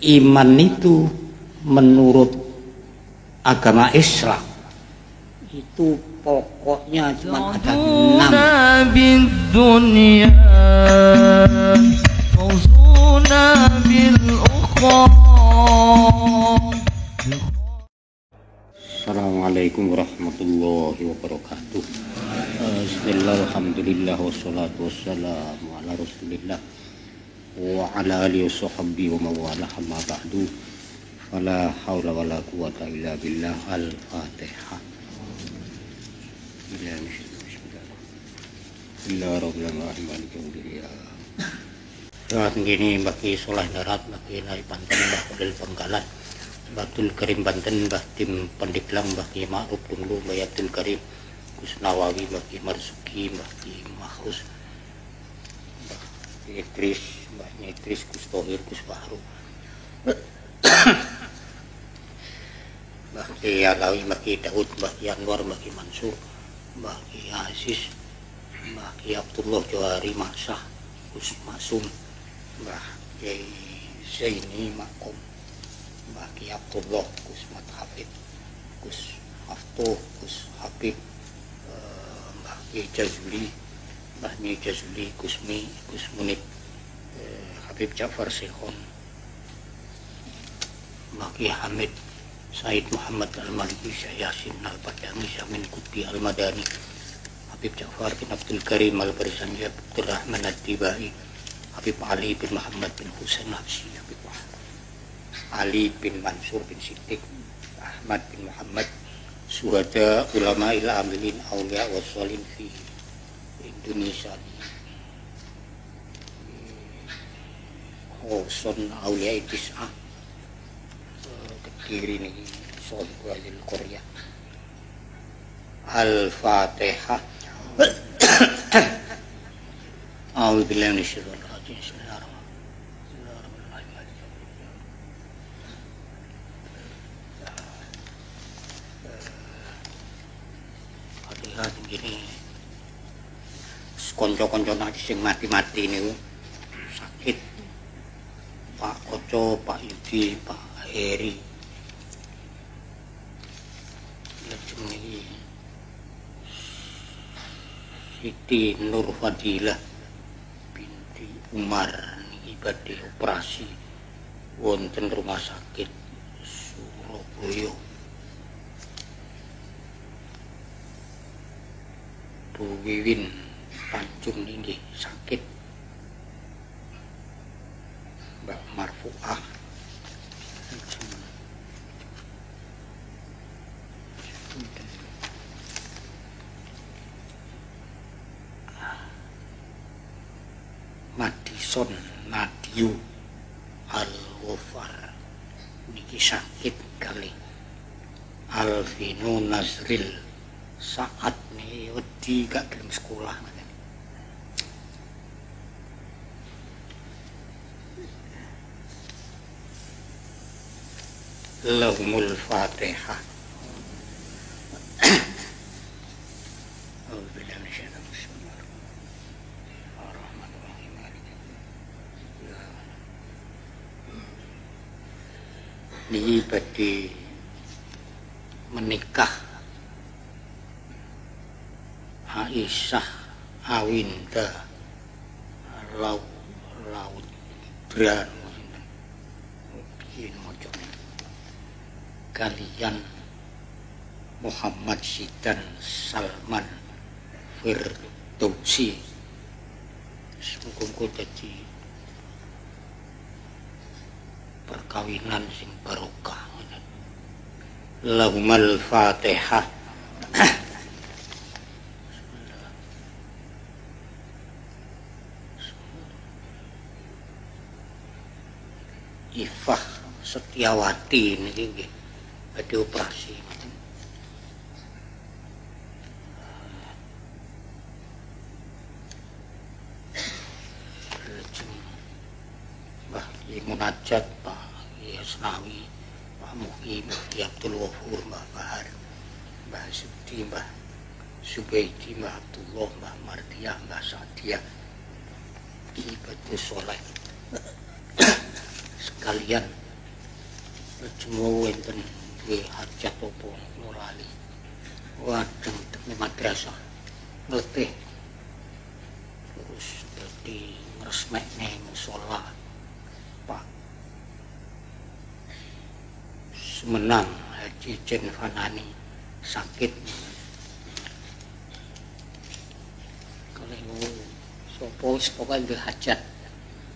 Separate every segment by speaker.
Speaker 1: iman itu menurut agama Islam itu pokoknya cuma ada 6. Assalamualaikum warahmatullahi wabarakatuh. Bismillah, alhamdulillah, wassalatu wassalamu ala rasulillah wa ala alihi washabbihi wa mawalah, amma ba'du. Fala haula wala quwata illa billah. Al-Fatihah. Bismillahirrahmanirrahim. Saat ini bagi Solah Darat, bagi Nai Banten, bagi Penggalan, Batul Karim Banten, Tim Pandeglang, bagi Ma'ruf Tunglu, Bayatul Karim, Gus Nawawi, bagi Marzuki, bagi Mahus, bagi Idris, bagi Idris, Gus Tohir, Gus Bahru, bagi Alawi, bagi Daud, bagi Anwar, bagi Mansur, bagi Aziz, bagi Abdullah Johari Maksah, Gus Masum, bagi Zaini Makom, bagi Abdullah, Gus Mat Hafid, Gus Haftuh, Gus Habib, bagi Jazuli, bagi Jazuli, Gus Mi, Gus Munib, Habib Ja'far Sehon, bagi Hamid, Said Muhammad Al-Maliki, Syekh Yasin Al-Padani, Syamin Kubi Al-Madani, Habib Ja'far bin Abdul Karim Al-Barzanji, Abdul Rahman Ad-Dibai, Habib Ali bin Muhammad bin Husain Habsyi, Habib Ali bin Mansur bin Siddiq, Ahmad bin Muhammad, Suhada Ulama ila Amilin Aulia wa Sholin fi Indonesia, Hoson Aulia Tis'ah, Kediri nih, Sohib Walil Korea. Al-Fatihah. A'udzubillahi minasyaitonir rajim. Gini konco-konco nanti sing mati-mati ini sakit, Pak Koco, Pak Yudi, Pak Heri, ini Siti Nur Fadilah binti Umar ini badhe operasi wonten rumah sakit Surabaya. Bu Wiwin Tanjung ini sakit, Mbak Marfuah, Madison Nadiu Al-Ghafar niki sakit kali, Alvino Nazril saat nih wedi gak gelem sekolah. Lahumul Fatihah. Ini badhe menikah Aisyah Awinda Laut Bran kalian Muhammad Zidan Salman Firdausi, semoga jadi perkawinan sing barokah. Lahumul Fatihah. Ifah Setiawati ini ada operasi. Mbah Munajat, Pak Yasnawi, Pak Muhi, Mbah Abdul Wafur, Mbah Bahar, Mbah Sudi, Mbah Subaidi, Mbah Abdullah, Mbah Mardiah, Mbah Sadiah, Ibadah Soleh sekalian Lajeng wonten duwe hajat apa lali. Wadeng teng madrasah ngetih terus dadi ngresmekne musala Pak Semenang Haji Jen Fanani sakit kalau sapa wis pokoke duwe hajat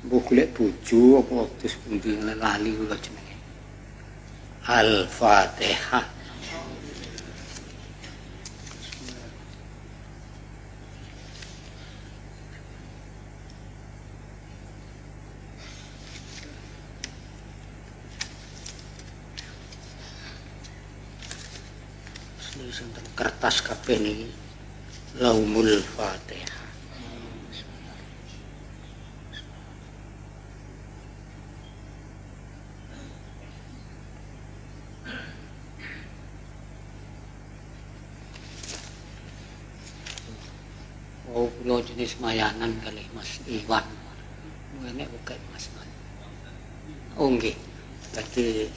Speaker 1: mbuh golek bojo apa terus pundi lali kula jenenge Al-Fatihah. Sinten kertas kabeh niki Laumul Fatihah. Oh, kula jenis mayanan kali Mas Iwan. Enek buka Mas Iwan. Oh nggih. Dadi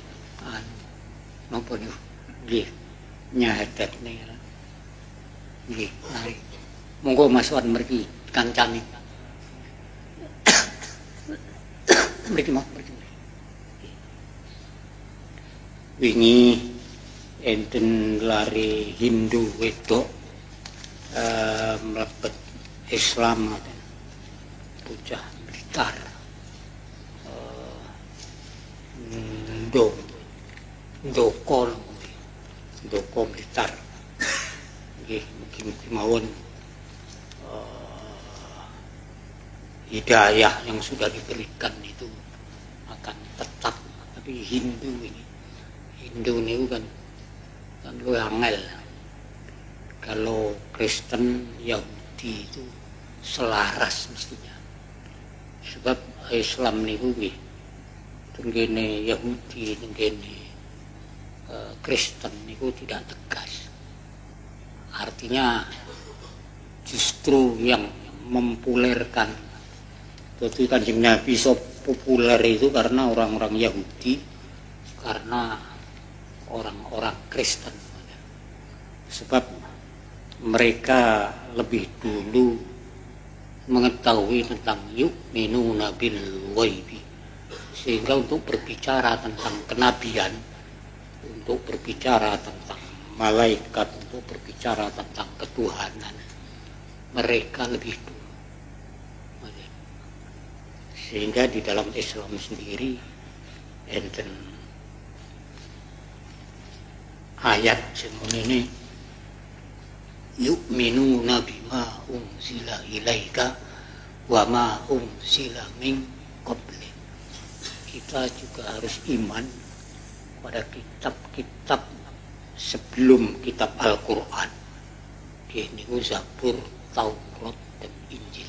Speaker 1: napa niku? Nggih. Nyahetet nih, nggih, mari. Monggo Mas Wan mriki kancane. Mriki Mas, mriki. Wingi enten lari Hindu wedok mlebet Islam bocah Blitar. Ndoko Blitar. Nggih, mugi-mugi mawon hidayah yang sudah diberikan itu akan tetap. Tapi Hindu ini kan lu angel. Kalau Kristen Yahudi itu selaras mestinya. Sebab Islam niku nggih tenggene Yahudi tenggene Kristen niku tidak tegas. Artinya justru yang mempopulerkan. Jadi Kanjeng Nabi so populer itu karena orang-orang Yahudi, karena orang-orang Kristen. Sebab mereka lebih dulu mengetahui tentang yu'minuna bil ghaibi, sehingga untuk berbicara tentang kenabian, untuk berbicara tentang malaikat, untuk berbicara tentang ketuhanan, mereka lebih dulu. Sehingga di dalam Islam sendiri enten ayat seperti ini, yu'minuna bima unzila ilaika wa ma unzila min qablik. Kita juga harus iman pada kitab-kitab sebelum kitab Al-Quran. Ini Zabur, Taurat, dan Injil.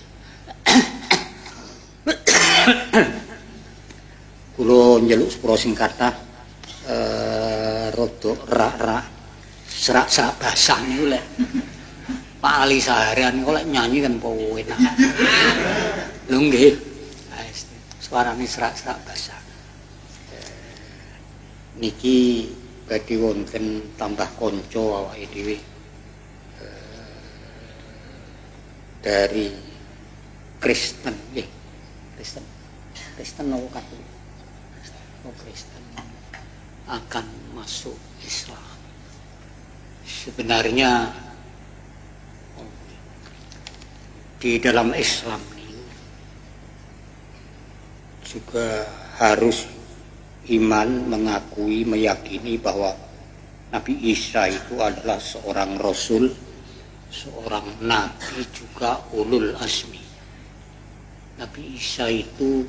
Speaker 1: Kulo njaluk sepuro sing kathah rada rak-rak serak-serak basah niku lek pali seharian kok lek nyanyi kan po enak. Lho nggih. Suarane serak-serak basah. Niki badhe wonten tambah kanca awake dhewe dari Kristen nggih. Kristen no Katolik. Oh, Kristen akan masuk Islam. Sebenarnya di dalam Islam ini juga harus iman, mengakui, meyakini bahwa Nabi Isa itu adalah seorang Rasul, seorang Nabi juga ulul azmi. Nabi Isa itu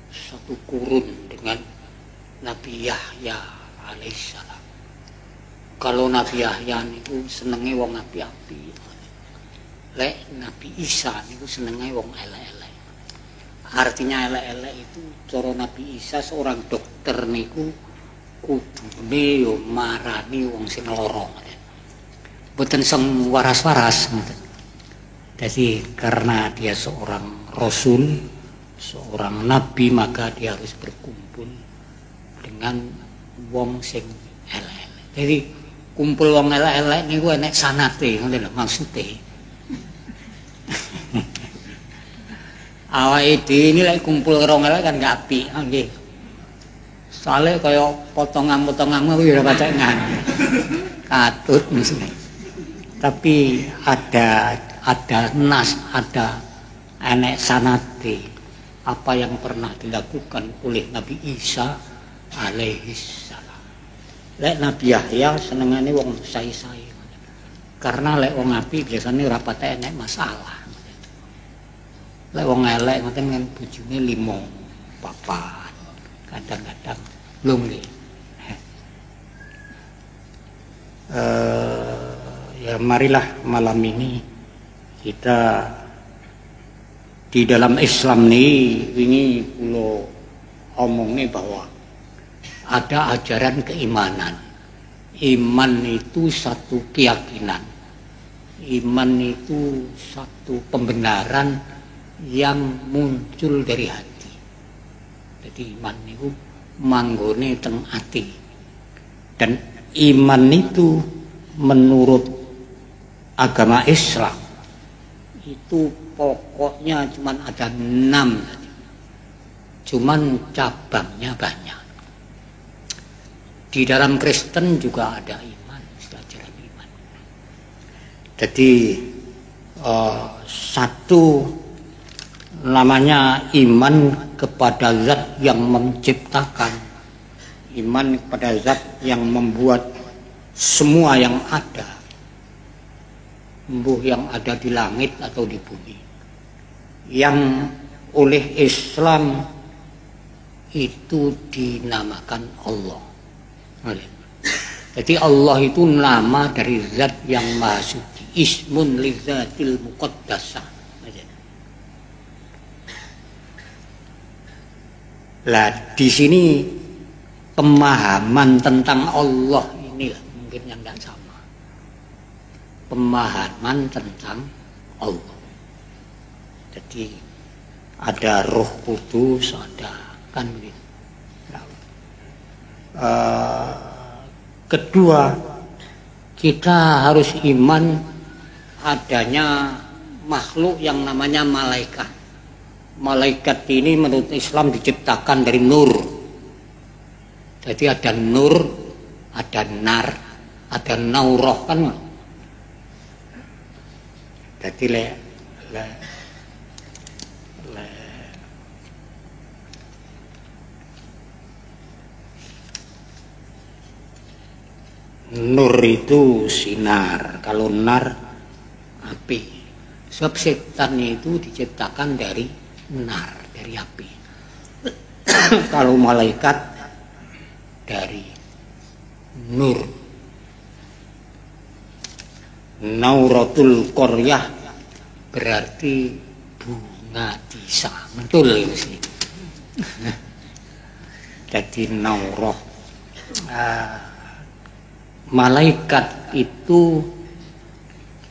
Speaker 1: satu kurun dengan Nabi Yahya alaihissalam. Kalau Nabi Yahya itu senenge wong api-api, lek Nabi Isa itu senenge wong elek-elek. Artinya elek-elek itu cara Nabi Isa seorang dokter niku kudune yo marani wong sing lara. Mboten sing waras-waras ngoten. Jadi karena dia seorang Rasul, seorang Nabi, maka dia harus berkumpul dengan wong sing elek-elek. Jadi kumpul wong elek-elek niku enek sanate, ngoten lho maksude. Awake dhewe ini lek kumpul karo wong elek kan gak apik, nggih. Soale kaya potongan-potongan kuwi ora pacengan. Katut mesti. Tapi ada enek sanate apa yang pernah dilakukan oleh Nabi Isa alaihissalam. Lek Nabi Yahya senengane wong sae-sae. Karena lek wong apik biasane ora patek enek masalah. Lek wong elek ngoten kan bojone 5 papat. Kadang-kadang belum nggih. Ya marilah malam ini kita di dalam Islam ini kula omongnya bahwa ada ajaran keimanan. Iman itu satu keyakinan. Iman itu satu pembenaran yang muncul dari hati. Jadi iman itu manggone teng ati. Dan iman itu menurut agama Islam itu pokoknya cuman ada 6, cuman cabangnya banyak. Di dalam Kristen juga ada iman, ajaran iman. Jadi satu namanya iman kepada zat yang menciptakan, iman kepada zat yang membuat semua yang ada, embuh yang ada di langit atau di bumi, yang oleh Islam itu dinamakan Allah. Jadi Allah itu nama dari zat yang maha suci, ismun li zatil muqaddasah. Lah di sini pemahaman tentang Allah ini mungkin yang tidak sama. Pemahaman tentang Allah. Jadi ada Roh Kudus, ada kan gitu. Kedua, kita harus iman adanya makhluk yang namanya malaikat. Malaikat ini menurut Islam diciptakan dari nur. Jadi ada nur, ada nar, ada nauroh kan. Jadi nur itu sinar, kalau nar api. Sebab setan itu diciptakan dari nar, dari api. Kalau malaikat dari nur. Nauratul Qoryah berarti bunga disa. Betul ya sih. Jadi nauroh. Malaikat itu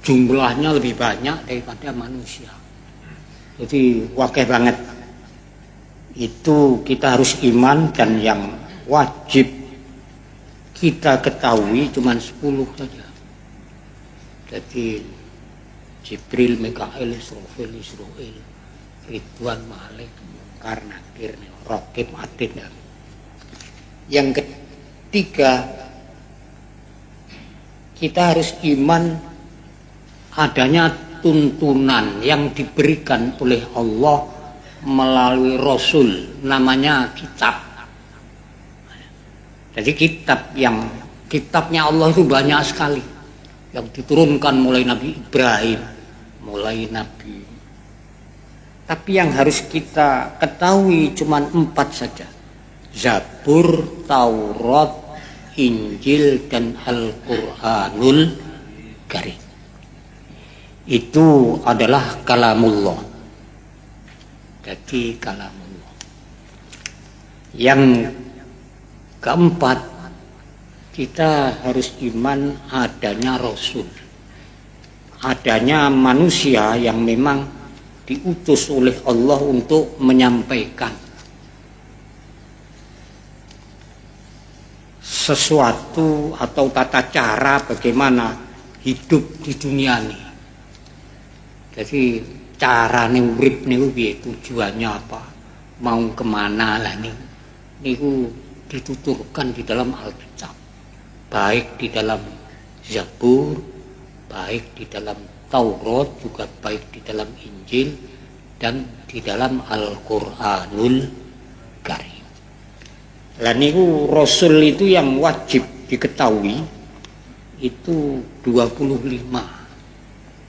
Speaker 1: jumlahnya lebih banyak daripada manusia. Jadi wakil banget. Itu kita harus iman, dan yang wajib kita ketahui cuma 10 saja. Jadi Jibril, Mikail, Israfil, Israel, Ridwan, Malik, Munkar, Nakir, Raqib, Atid. Yang ketiga, kita harus iman adanya tuntunan yang diberikan oleh Allah melalui Rasul, namanya kitab. Jadi kitabnya Allah itu banyak sekali, yang diturunkan mulai Nabi Ibrahim, mulai Nabi. Tapi yang harus kita ketahui cuma 4 saja: Zabur, Taurat, Injil, dan Al-Quranul Karim. Itu adalah kalamullah. Jadi kalamullah. Yang keempat, kita harus iman adanya Rasul, adanya manusia yang memang diutus oleh Allah untuk menyampaikan. sesuatu atau tata cara bagaimana hidup di dunia ini. Jadi carane urip niku piye, tujuannya apa, mau kemana lah niku dituturkan di dalam Alkitab, baik di dalam Zabur, baik di dalam Taurat, juga baik di dalam Injil dan di dalam Al-Qur'anul Karim. Lah niku Rasul itu yang wajib diketahui itu 25.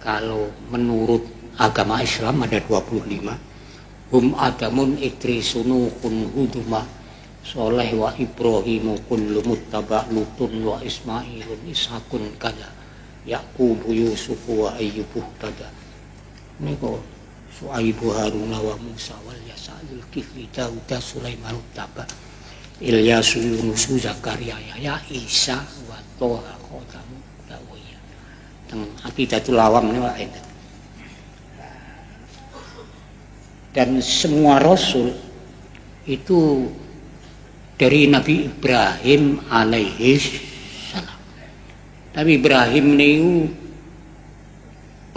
Speaker 1: Kalau menurut agama Islam ada 25. Hum Adamun Idrisunu kun Huduma Soleh wa Ibrahimu kullu muttaba Lutun wa Ismailun Ishakun kada Yaqubu Yusufu wa Ayyubuh tada. Ini kok Su'aibu Haruna wa Musa wal Yasalul Kifli Dauda Sulaiman Taba Ilyasu Yunusu Zakaria ya Isa wa Toha Khodamu Dawiyah. Teng Aqidatul Awam ini Pak. Dan semua Rasul itu dari Nabi Ibrahim alaihi salam. Nabi Ibrahim niku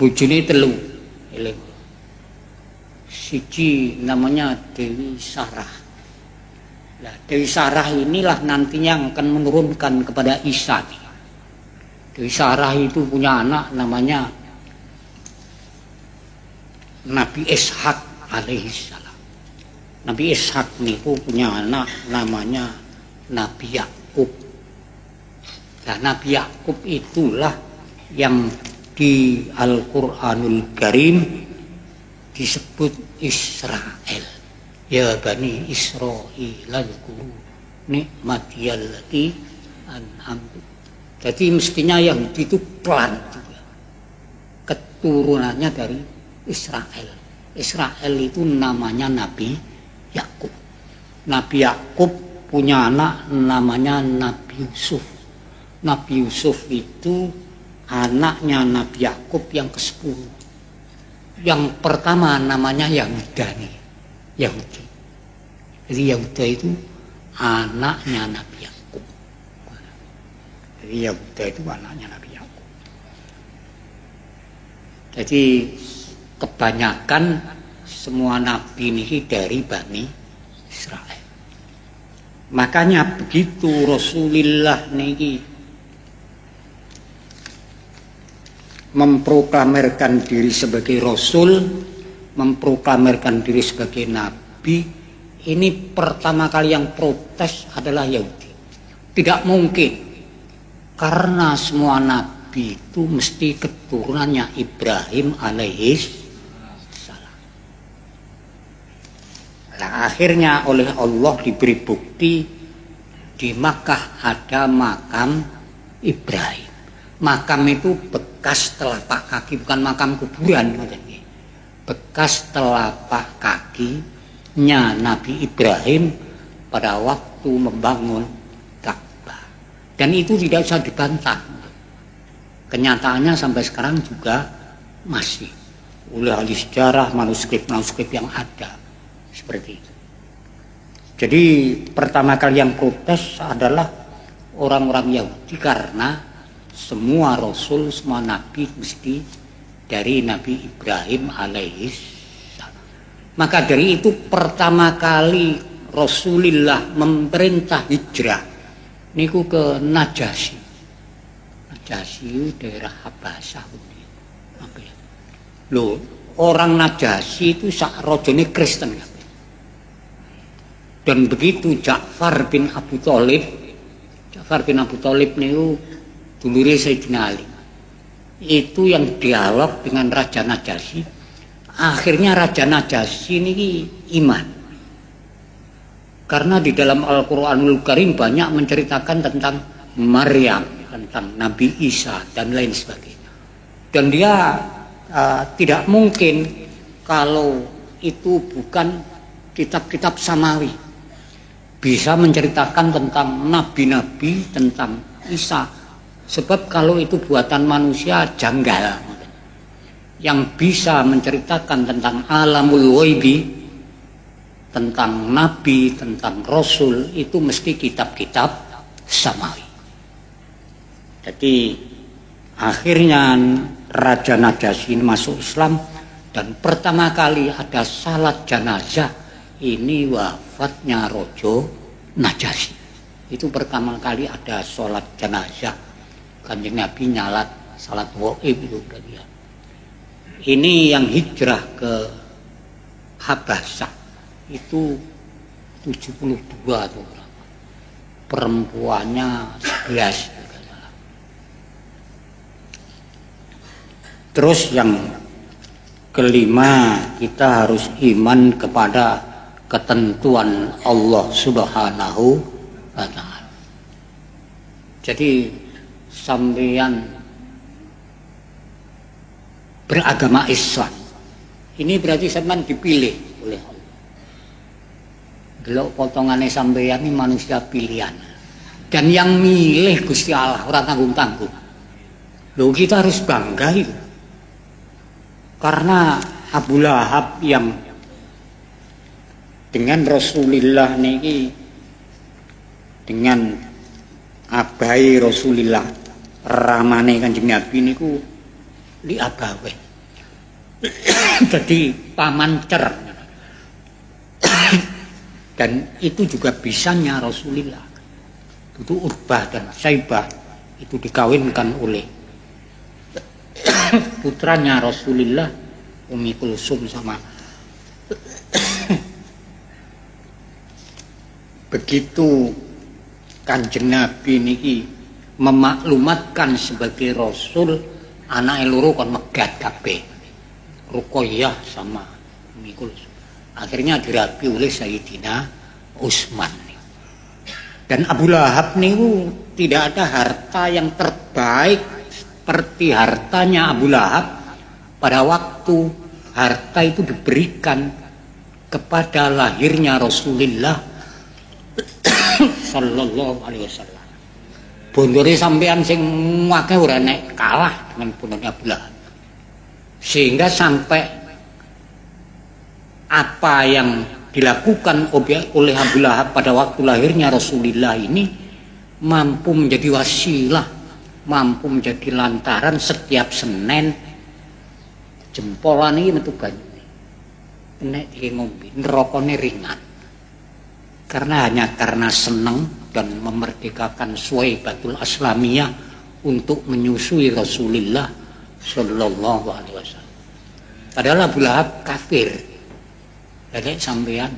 Speaker 1: bojone telu. Siji namanya Dewi Sarah. Nah, Dewi Sarah inilah nantinya akan menurunkan kepada Isa. Dewi Sarah itu punya anak namanya Nabi Ishak alaihissalam. Nabi Ishak niku punya anak namanya Nabi Yakub. Nah, Nabi Yakub itulah yang di Al-Qur'anul Karim disebut Israel. Ya Bani Israil dzkuru nikmatiyallati an'amtu. Jadi mestinya Yahudi itu klan juga. Keturunannya dari Israel. Israel itu namanya Nabi Yakub. Nabi Yakub punya anak namanya Nabi Yusuf. Nabi Yusuf itu anaknya Nabi Yakub yang ke-10. Yang pertama namanya Yahuda nih. Yahudi. Jadi Yahuda itu anaknya Nabi Yakub. Jadi Yahuda itu anaknya Nabi Yakub. Jadi kebanyakan semua nabi ini dari Bani Israel. Makanya begitu Rasulullah ini memproklamirkan diri sebagai Rasul, memproklamirkan diri sebagai Nabi, ini pertama kali yang protes adalah Yahudi. Tidak mungkin, karena semua Nabi itu mesti keturunannya Ibrahim alaihissalam. Nah, akhirnya oleh Allah diberi bukti di Makkah ada makam Ibrahim. Makam itu bekas telapak kaki, bukan makam kuburan. Bekas telapak kakinya Nabi Ibrahim pada waktu membangun Ka'bah. Dan itu tidak bisa dibantah. Kenyataannya sampai sekarang juga masih oleh ahli sejarah, manuskrip-manuskrip yang ada seperti itu. Jadi pertama kali yang protes adalah orang-orang Yahudi karena semua Rasul, semua Nabi mesti dari Nabi Ibrahim alaihissalam. Maka dari itu pertama kali Rasulullah memerintah hijrah niku ke Najasyi. Najasyi daerah Habasyah. Loh, orang Najasyi itu sak rajane Kristen. Dan begitu Ja'far bin Abu Thalib niku dulure Sayyidina Ali. Itu yang dialog dengan Raja Najasyi. Akhirnya Raja Najasyi ini iman. Karena di dalam Al-Qur'anul Karim banyak menceritakan tentang Maryam, tentang Nabi Isa dan lain sebagainya. Dan dia tidak mungkin kalau itu bukan kitab-kitab samawi bisa menceritakan tentang nabi-nabi, tentang Isa. Sebab kalau itu buatan manusia janggal. Yang bisa menceritakan tentang alamul ghaibi, tentang nabi, tentang rasul, itu mesti kitab-kitab samawi. Jadi akhirnya Raja Najasyi ini masuk Islam, dan pertama kali ada salat jenazah ini wafatnya Rojo Najasyi. Itu pertama kali ada salat jenazah. Kanjeng Nabi nyalat salat waib itu berarti ya. Ini yang hijrah ke Habasyah itu 72 atau berapa. Perempuannya 11. Terus yang kelima, kita harus iman kepada ketentuan Allah Subhanahu wa ta'ala. Jadi sampeyan beragama Islam ini berarti sampeyan dipilih oleh Allah. Delok potongannya sampeyan ini manusia pilihan, dan yang milih Gusti Allah, ora tanggung-tanggung. Loh, kita harus bangga itu. Karena Abu Lahab yang dengan Rasulullah niki, dengan abai Rasulullah ramane Kanjeng Nabi niku li abawe. Jadi paman cer. Dan itu juga bisanya Rasulullah. Itu Urbah dan Saibah itu dikawinkan oleh putranya Rasulullah, Umi Kulsum sama. Begitu Kanjeng Nabi niki memaklumatkan sebagai Rasul, anak loro kon megat kabeh, Ruqayyah sama Umi Kulsum. Akhirnya dirabi oleh Sayyidina Utsman. Dan Abu Lahab niku tidak ada harta yang terbaik seperti hartanya Abu Lahab pada waktu harta itu diberikan kepada lahirnya Rasulullah sallallahu alaihi wasallam. Bondore sampean sing akeh ora nek kalah dengan bondone Abu Lahab. Sehingga sampai apa yang dilakukan oleh Abu Lahab pada waktu lahirnya Rasulullah ini mampu menjadi wasilah, mampu menjadi lantaran setiap Senin jempolan ini metu banyu nek ngombe nerokone ringan, karena senang dan memerdekakan Suwaibatul Aslamiyah untuk menyusui Rasulullah sallallahu alaihi wasallam. Padahal Abu Lahab kafir. Jadi sampean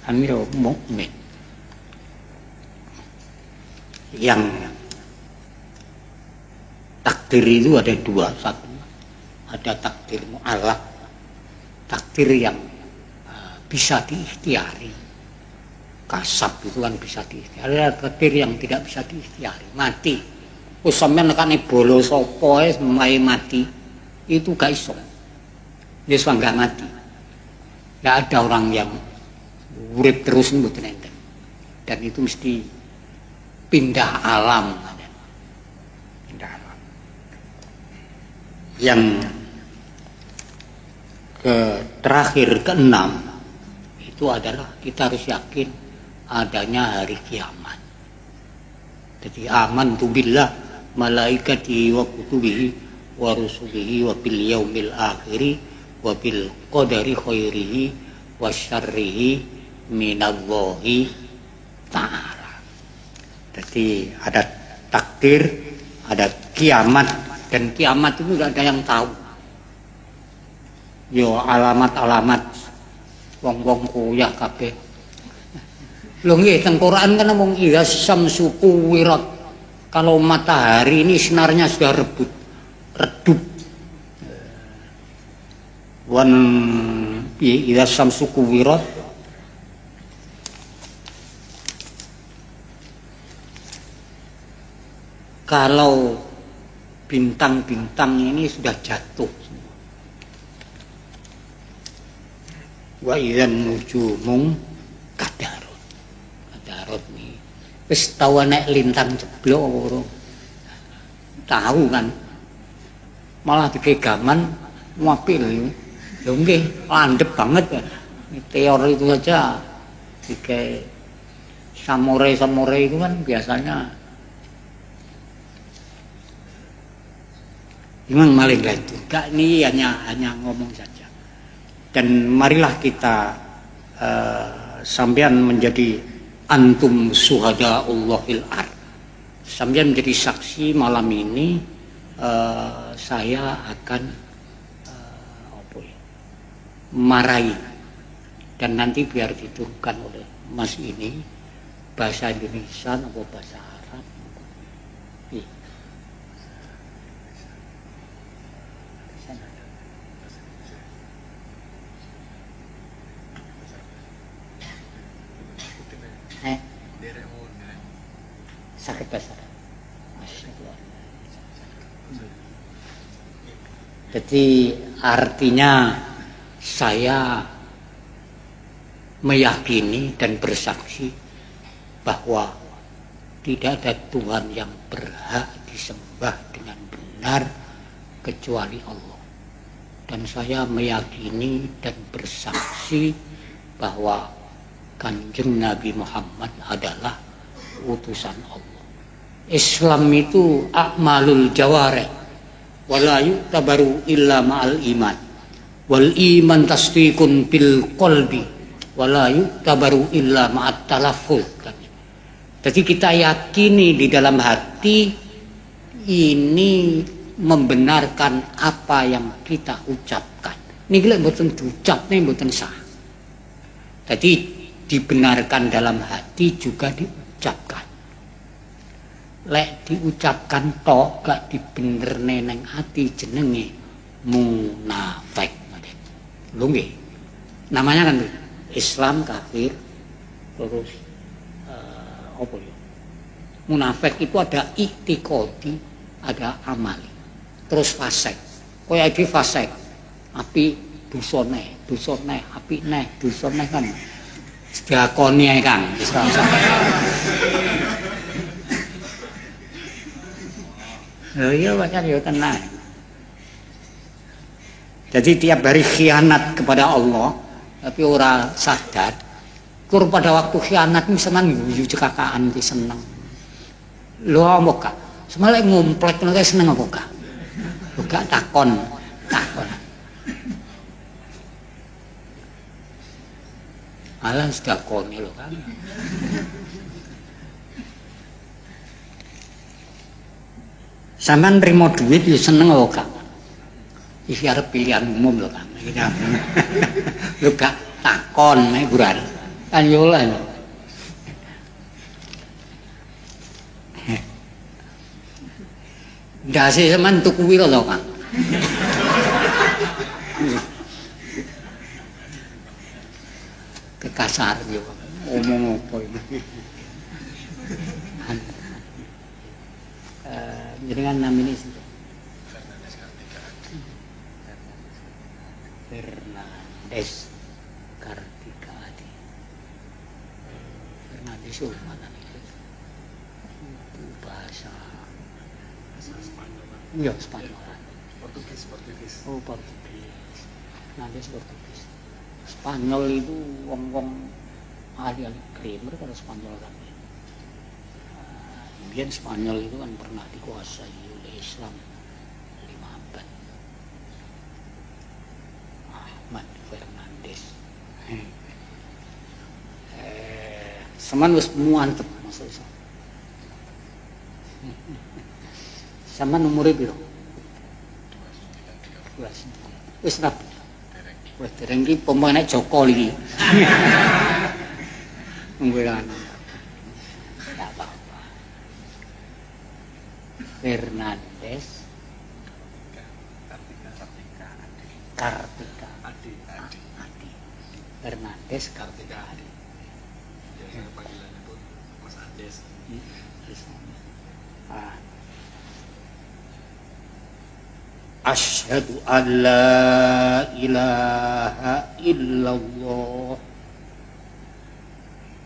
Speaker 1: amil mukmin yang takdir itu ada dua. Satu, ada takdir mu'allaq, takdir yang bisa diikhtiari. Kasab itu kan bisa diikhtiari. Ada takdir yang tidak bisa diikhtiari, mati. Sampeyan nekane bolo sapa ae mati, itu gak iso. Wis enggak mati. Enggak ada orang yang urip terus mboten enten. Dan itu mesti pindah alam. Yang terakhir keenam itu adalah kita harus yakin adanya hari kiamat. Jadi aman tu billah malaikati wa kutubihi wa rusulihi wa bil yaumil akhiri wa bil qadari khairihi wa syarrihi minallahi ta'ala. Jadi ada takdir, ada kiamat, dan kiamat itu tidak ada yang tahu. Yo alamat-alamat wong-wong kuyah kabeh. Lho nggih teng Quran kan ngomong idza syamsu kuwirat. Kalau matahari ini sinarnya sudah redup. Wan idza syamsu kuwirat. Kalau bintang-bintang ini sudah jatuh semua. Wa idzan nujumum kadarut. Kadarut nih. Wis tau nek lintang jeblok ora. Tahu kan. Malah digegaman apik lho. Lho nggih, landhep banget kan. Meteor itu saja dikai samurai itu kan biasanya memang maling lah itu. Enggak, ini hanya ngomong saja. Dan marilah kita sampean menjadi antum suhada Allah fil ard. Sampean menjadi saksi malam ini saya akan marahi, dan nanti biar diturunkan oleh Mas ini bahasa Indonesia atau bahasa Arab. Sakit bahasa Arab. Jadi artinya saya meyakini dan bersaksi bahwa tidak ada Tuhan yang berhak disembah dengan benar kecuali Allah. Dan saya meyakini dan bersaksi bahwa Kanjeng Nabi Muhammad adalah utusan Allah. Islam itu a'malul jawarih wala yu'tabaru illa ma'al iman. Wal iman tasdiqun bil qalbi wala yu'tabaru illa ma'at talaffuz. Jadi kita yakini di dalam hati ini membenarkan apa yang kita ucapkan. Niki lek mboten diucap nih mboten sah. Jadi dibenarkan dalam hati juga diucapkan. Lek diucapkan tok gak dibenerne neng hati jenenge munafik. Lho nggih. Namanya kan Islam kafir, terus apa ya? Munafik itu ada iktikadi, ada amali. Terus fasik. Kaya iki fasik. Api dosane, api neh, dosane kan. Diakoni ae Kang, wis ora usah. Lho iya pancen yo tenang. Jadi tiap hari khianat kepada Allah, tapi ora sadar. Kur pada waktu khianat ini senang guyu cekakaan iki seneng. Lho apa kak? Semale ngumplek ngono seneng apa kak? Lho gak takon. Alah sudah koni lho kan. Sampeyan nrimo duit ya seneng apa kak? Iki arep pilihan umum lho kan. Lho gak takon hiburan. Kan yo lah. Ndase sampean tuku piro to, Kang? Kekasar yo ngomong apa iki. Jenengan namine sinten? Fernandes Kartika Adi. Fernandes itu mana nih? Itu bahasa Spanyol. Iya Spanyol. Portugis. Oh Portugis. Fernandes Portugis. Spanyol itu wong-wong ahli-ahli grammar kalau Spanyol kan. Kemudian Spanyol itu kan pernah dikuasai oleh Islam 5 abad. Ahmad Fernandes. Saman wis muantep maksud saya. Saman umure piro? 12. Wis rapi. Wis dereng iki pemain Joko iki. Mungkin Fernandes Kartika Adi. Fernandes Kartika Adi. Biasa panggilannya pun Mas Andes. Asyhadu an la ilaha illallah.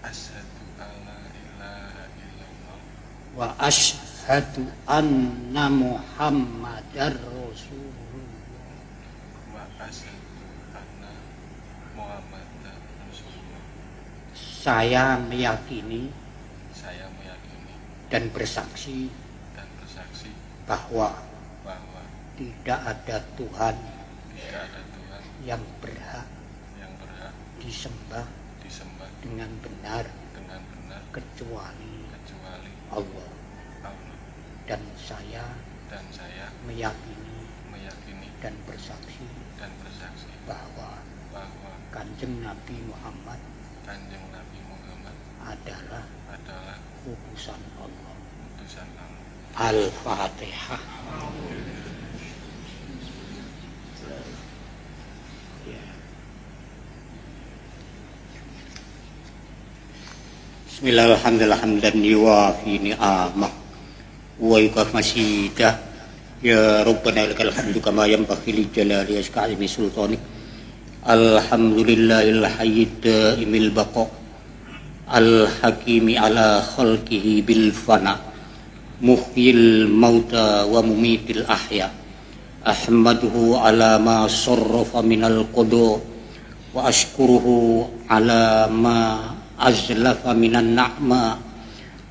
Speaker 1: Asyhadu an la ilaha illallah. Wa asyhadu anna Muhammadar Rasulullah. Wa asyhadu anna Muhammadar Rasulullah. Saya meyakini dan bersaksi bahwa tidak ada Tuhan yang berhak disembah dengan benar kecuali Allah. Dan saya meyakini dan bersaksi bahwa Kanjeng Nabi Muhammad adalah utusan Allah. Al-Fatihah. Bismillah, alhamdulillah, hamdan yuwafi ni'amah wa yukafi masidah. Ya Rabbana lakal hamdu kama yanbaghi li jalali azimi sultanik. Alhamdulillahil hayyid daimil baqa al-hakimi ala khalqihi bil fana muhyil mauta wa mumitil ahya. Ahmaduhu ala ma sarrafa minal qada wa ashkuruhu ala ma azlafa minan na'ma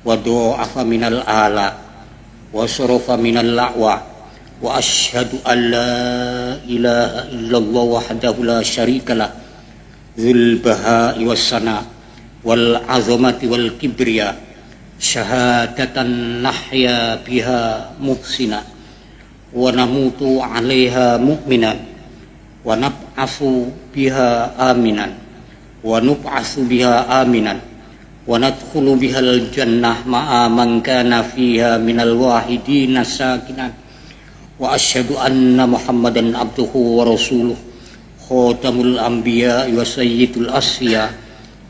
Speaker 1: wa du'afa minal ala wa sarafa minal la'wa wa ashhadu an la ilaha illallah wahdahu la syarikalah dzul baha'i was sana wal azamati wal kibriya syahadatan nahya biha muhsina wa namutu 'alaiha mu'minan wa nab'atsu biha aminan wa nub'atsu biha aminan wa nadkhulu bihal jannah ma'a man kana fiha minal wahidin sakinan wa asyhadu anna Muhammadan abduhu wa rasuluh khatamul anbiya wa sayyidul asfiya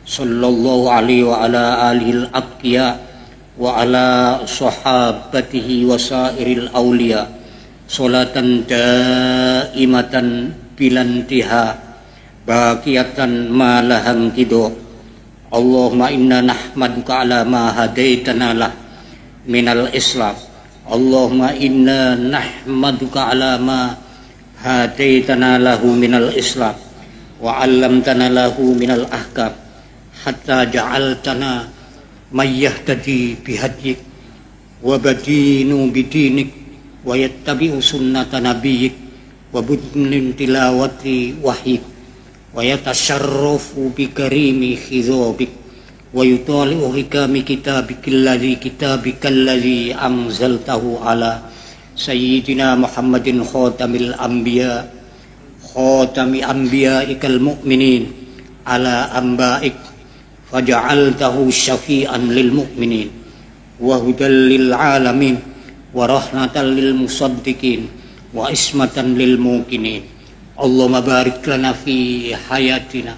Speaker 1: sallallahu alaihi wa ala alihi al-aqya wa ala sahabatihi wa sairil awliya salatan daimatan bilantiha baqiyatan ma laham kido. Allahumma inna nahmaduka ala ma hadaitana lah minal islam. Allahumma inna nahmaduka ala ma hadaitana lahu minal islam wa 'allamtana lahu minal ahkam hatta ja'altana mayyahtadi bihadyik wa badinu bidinik wa yattabi'u sunnata nabiyyik wa budnin tilawati wahyik wa yatasharrafu bi karimi khizabik wa yutali'u hikami kitabikal ladzi anzaltahu ala sayyidina Muhammadin khatamil anbiya khatami anbiya'ikal mu'minin ala anba'ik faja'altahu syafi'an lil mu'minin wa hudal lil alamin wa rahmatan lil musaddiqin wa ismatan lil muqinin. Allahumma barik lana fi hayatina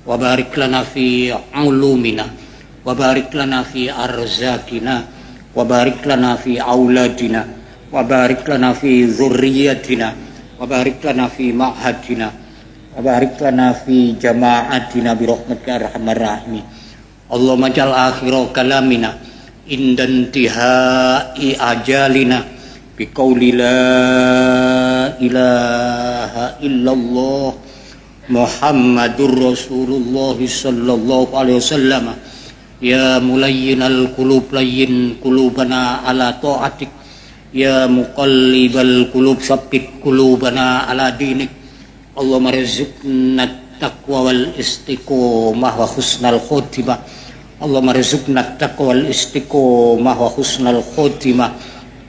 Speaker 1: wa barik lana fi ulumina wa barik lana fi arzakina wa barik lana fi auladina wa barik lana fi dzurriyyatina wa barik lana fi ma'hadina wa barik lana fi jama'atina bi rahmatika arhamar rahimin. Allahumma ja'al akhira kalamina indantihai ajalina biqauli la ilaha illallah Muhammadur Rasulullah sallallahu alaihi wasallam. Ya mulayyinal qulub layyin qulubana ala ta'atik ya muqallibal qulub sabbit qulubana ala dinik. Allahumma rizqna taqwa wal istiqomah wa husnal khotimah. Allahumma rizqna taqwa wal istiqomah wa husnal khotimah.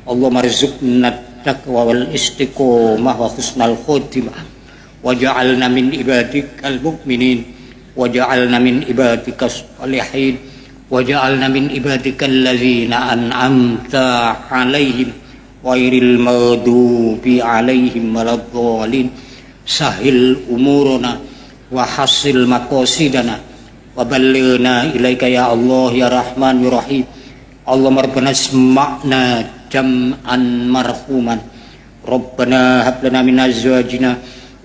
Speaker 1: Allahumma rizqna taqwa wal istiqomah wa husnal khotimah. Waj'alna min ibadikal mu'minin waj'alna min ibadikas salihin waj'alna min ibadikal ladzina an'amta 'alaihim ghairil maghdubi 'alaihim waladdallin. Sahil umurana wa hasil maqasidana wa ballighna ilaika ya Allah ya Rahman ya Rahim. Allahumma rabbana isma'na jam'an marhuman. Rabbana hab lana min azwajina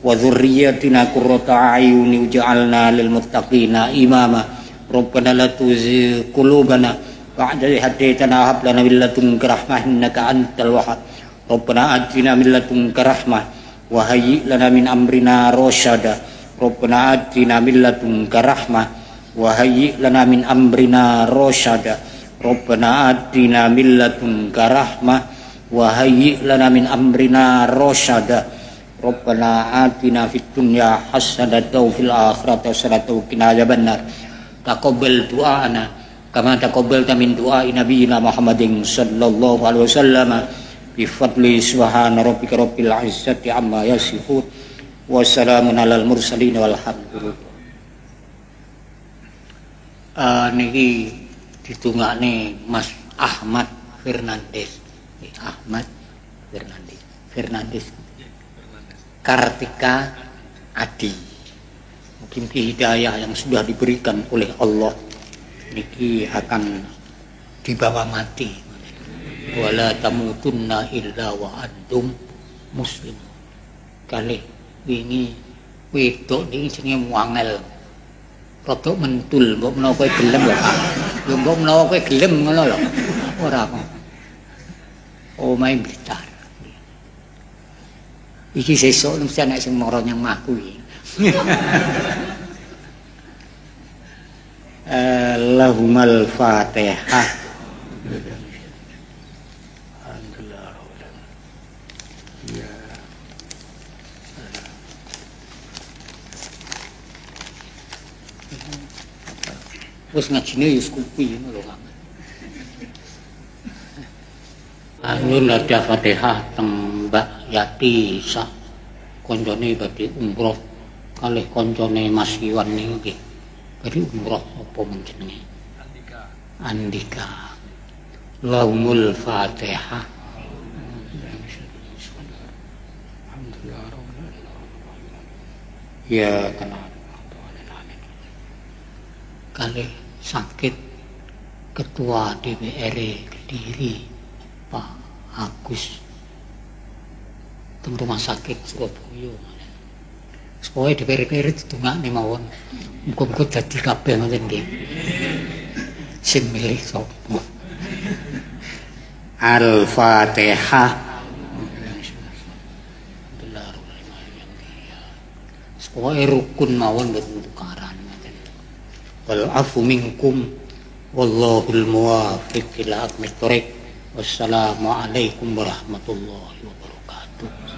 Speaker 1: wa dhurriyyatina qurrata a'yuni waj'alna lil muttaqina imama. Rabbana la tuzigh qulubana ba'da idh hadaytana wa hab lana min ladunka rahmah innaka antal wahhab. Rabbana atina min ladunka rahmah wa hayyi' lana min amrina rasyada. Rabbana atina min ladunka rahmah wa hayyi lana min amrina rasyada Rabbana atina min ladunka rahmah wa hayyi lana min amrina rasyada Rabbana atina fid dunya hasanatan wa fil akhirati hasanatan wa qina adzabannar taqabbal du'ana kama taqabbalta min du'ai nabiyyina Muhammadin sallallahu alaihi wasallam bi fadli subhana rabbika rabbil izzati amma yasifun wa salamun alal mursalin walhamdulillah. Niki ditungakne Mas Ahmad Fernandes. Ahmad Fernandes Kartika Adi. Mungkin hidayah yang sudah diberikan oleh Allah niki akan dibawa mati. Wala tamutunna illa wa antum muslim. Kali wingi wedok niki jenenge muangel. Rada mentul, mbok menawa kowe gelem lho Pak. Yo mbok menawa kowe gelem ngono lho. Ora apa. Omahe Blitar. Iki sesuk mesti anak sing mara nyang maku iki. Allahummal Fatihah. Wis ngajine ya skupi ngono lho Kang. Nyuwun ada Fatihah teng Mbak Yati sak koncone badhe umroh kalih koncone Mas Iwan niki. Badhe umroh apa men jenenge? Andika. Lahumul Fatihah. Ya kana kalih sakit Ketua DPR Kediri Pak Agus teng rumah sakit Surabaya. Supaya DPR ditungakne mawon. Muga-muga dadi kabeh ngoten nggih. Sing milih sapa? Al-Fatihah. Supaya rukun mawon mboten tukaran ngoten. Wal afu minkum wallahul muwaffiq ila aqwamit thoriq. Wassalamualaikum warahmatullahi wabarakatuh.